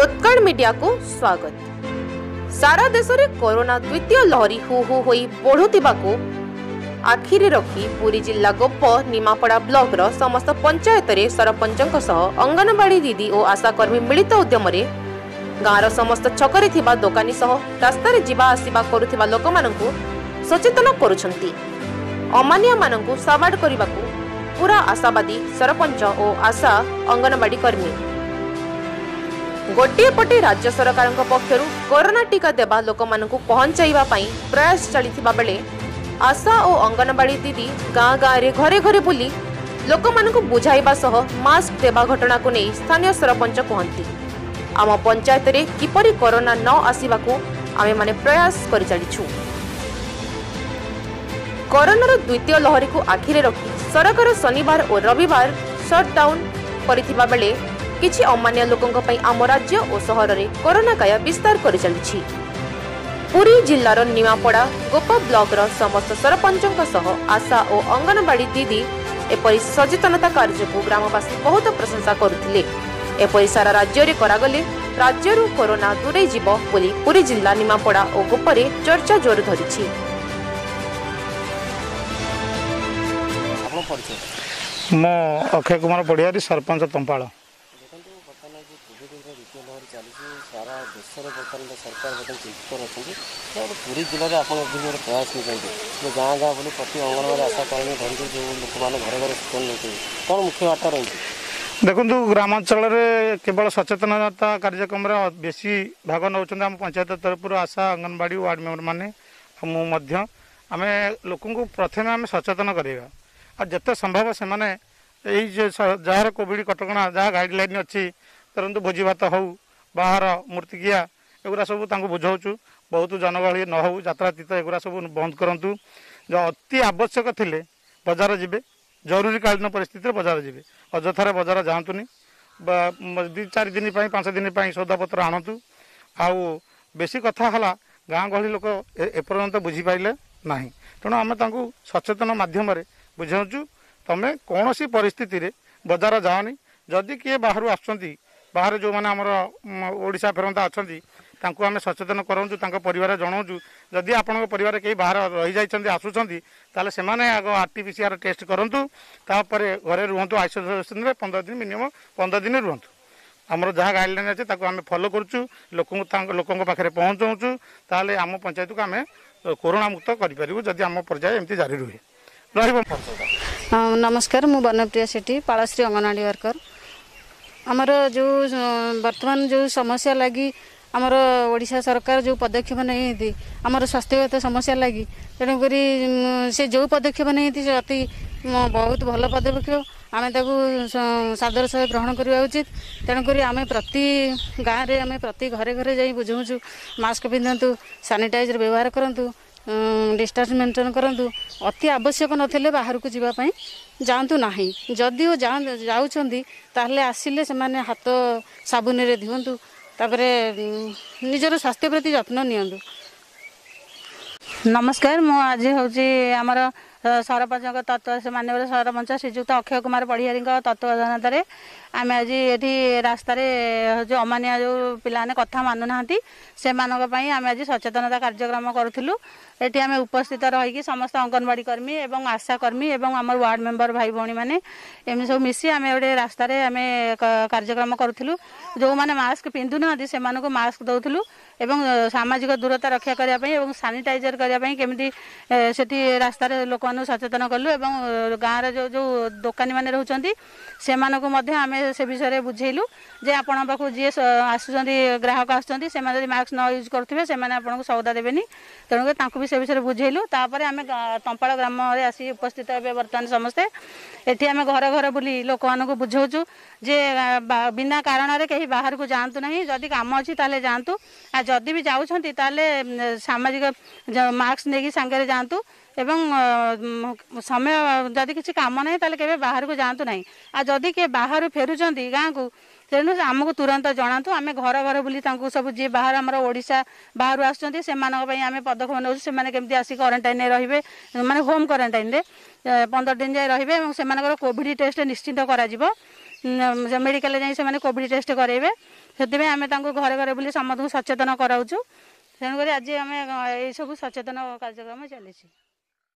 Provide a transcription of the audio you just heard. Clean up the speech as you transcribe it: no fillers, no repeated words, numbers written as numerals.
Utkal media को स्वागत। सारा देश में कोरोना द्वितीय लहरी हु हु होई बढ़ुथिबा को आखिरे रखी पुरी जिला गोप निमापड़ा ब्लॉक रो समस्त पंचायत रे सरपंचक सह अंगनवाड़ी दीदी और आशाकर्मी मिलित उद्यम रे गाँव समस्त छकरे थिबा दोकानी सह रास्तार जीवा आसिबा करुथिबा लोक मानकु सचेतन करुछंती। अमानिया मानकु साबाड करिबाकु पूरा आशावादी सरपंच और आशा अंगनवाड़ी कर्मी। गोटे पटे राज्य सरकार पक्षर कोरोना टीका देवा लोक मानकु पहुंचाइबा पई प्रयास चलिथिबा बेले आशा और अंगनवाड़ी दीदी गाँ गाँव रे घरे घरे बुली लोक मानकु बुझाइबा सह मास्क देवा घटना को नहीं स्थानीय सरपंच कहती आम पंचायत रे किपरि कोरोना न आसीबाकु आमे माने प्रयास करि चलिछु। कोरोनार द्वितीय लहरी को आखिरे रखी सरकार शनिवार और रविवार शटडाउन करिथिबा बेले किछि अमान्य लोकंक पई आम राज्य और सहर रे कोरोना काया विस्तार करि चलिछि। पुरी जिल्लार निमापड़ा गोपा ब्लॉक रो समस्त सरपंचक सह आशा और अंगनवाड़ी दीदी एपरि सचेतनता कार्य को ग्रामवासी बहुत प्रशंसा करुथिले। एपरि सारा राज्य रे करागले राज्य रो कोरोना दूरे जीव बोली पुरी जिल्ला निमापड़ा और गोपरे चर्चा जोर धरिछि। मो अक्षय कुमार पड़ियारी सरपंच तंपाड़। सारा देश में सरकार चिंतित अच्छा पुरी जिले में आप प्रयास नहीं गाँ गाँ बोली प्रति अंगनवाड़ी आशा कर्मी धरिक जो लोक मैंने घरे घरे सूचना नहीं कौन मुख्य बार्ता रही देखो ग्रामांचल केवल सचेतनता कार्यक्रम बेसी भाग नौ आम पंचायत तरफ आशा अंगनवाड़ी वार्ड मेम्बर मैंने आम लोक प्रथम आम सचेतन करवा और जिते संभव से मैंने जार कोविड कटका जहाँ गाइडलाइन अच्छी तरंतु भोजी भात हो बाहर मूर्तिकिया एगुरा सब बुझाऊँ बहुत जनगहली न हो जात्रातीत एगुरा सब बंद करूँ जो अति आवश्यक थिले बजार जी जरूरीकालीन परिस्थिति बजार जी अजथार बजार जातुनि 2-4 दिन 5 दिन सौदापत्र आणतु आउ बेसी कथा है गाँ गहली लोक एपर्यंत बुझीपारे ना तेणु आम सचेतन माध्यम बुझाऊँ तमें कौन सी परिस्थिति बजार जाओनी जदि किए बाहर आसुँच बाहर जो मैंने आमर ओडिशा फेरंता अच्छा आम सचेतन कराऊँ परिवार जनाऊँ जदि आपण परिवार कहीं बाहर रही जाइए आसुँच ताले से आग आरटीपीसीआर टेस्ट करूँ तापर घरे रुहतु आइसोलेसन में 15 दिन मिनिमम 15 दिन रुहतु आमर जहाँ गाइडलाइन अच्छे आम फॉलो करूँ लोकों पाखे पहुँचाऊँ ताले आम पंचायत को आम कोरोना मुक्त करूँ जदि आम पर्याय एमती जारी रुहे नमस्कार मु बनप्रिया सेठी पालश्री अंगनवाड़ी वर्कर आमर जो वर्तमान जो समस्या लगी आमर ओडिशा सरकार जो पदक्षेप नहीं आमर स्वास्थ्यगत समस्या लगी तेणुक से जो पदक्षेप नहीं अति बहुत भल पदक्षेप आम सादर सह ग्रहण करवा उचित तेणुक आम प्रति गाँव में आम प्रति घरे घरे जा बुझाऊँ मास्क पिंधतु सानिटाइजर व्यवहार करूँ डिस्टेंस मेंटेन करूँ अति आवश्यक नथिले बाहर को जीवाई जातु ना जदिओ जाऊँगी ताहले आसिले से माने हाथ साबुन रे धुवंतु तापरे निजर स्वास्थ्य प्रति जत्न नियंतु। नमस्कार मु आज हूँ आमर सरपंच तत्व से माननीय सरपंच श्रीजुक्त अक्षय कुमार पढ़ियारी तत्वावधान आम आज ये रास्तार जो अमानिया जो पिलाने कथा मानुना से आम आज सचेतनता कार्यक्रम करूँ ये आम उपस्थित रहीकि समस्त अंगनवाड़ी कर्मी एवं आशा कर्मी एवं आम वार्ड मेंबर भाई भौणी मैंने एम सब मिसी आम गोटे रास्तार आम कार्यक्रम करूँ जो मैंने मास्क पिंधु ना से मास्क दौलू एवं सामाजिक दूरता रक्षा करने और सानिटाइजर करने केमी से रास्तार लोक सचेतन कलु एवं गाँव जो जो दोकानी मैंने रोचंती से आम से विषय बुझेलु जे आपण पाखु जी आसुँच ग्राहक आसुँच से मास्क न यूज करुवे से आपको सौदा देवेनि तेणुक भी से विषय बुझेलु तापर आम तंपाड़ ग्राम आसी उपस्थित हे बर्तमान समस्ते एटी आम घर घर बुली लोक मानक बुझाऊँ जे बिना कारण कहीं बाहर को जातु ना जदि काम अच्छी ताले जातु आ जदि भी जाऊँच ताले सामाजिक मास्क नहीं सांगे जातु एवं समय जदि किसी काम ना ताले केबे बाहर को जातु ना आ जदि के बाहर फेरुंट गाँ को तेणु आमको तुरंत जनातु आम घर घर बुली सब जी बाहर आम ओडिशा बाहर आसुँच से आम पदक्षेप नौ से केमती आसिक क्वारंटाइन रे माने होम क्वारंटाइन 15 दिन जाए रे से कोविड टेस्ट निश्चित करा ମେଡ଼ିକାଲ ଯାଇ ସେମାନେ କୋଭିଡ଼ ଟେଷ୍ଟ କରାଇବେ। ସେଥିପାଇଁ ଆମେ ତାଙ୍କୁ ଘରେ ଘରେ ବୁଲି ସମସ୍ତଙ୍କୁ ସଚେତନ କରାଉଛୁ। ତେଣୁକରି ଆଜି ଆମେ ଏଇସବୁ ସଚେତନ କାର୍ଯ୍ୟକ୍ରମ ଚାଲିଛି।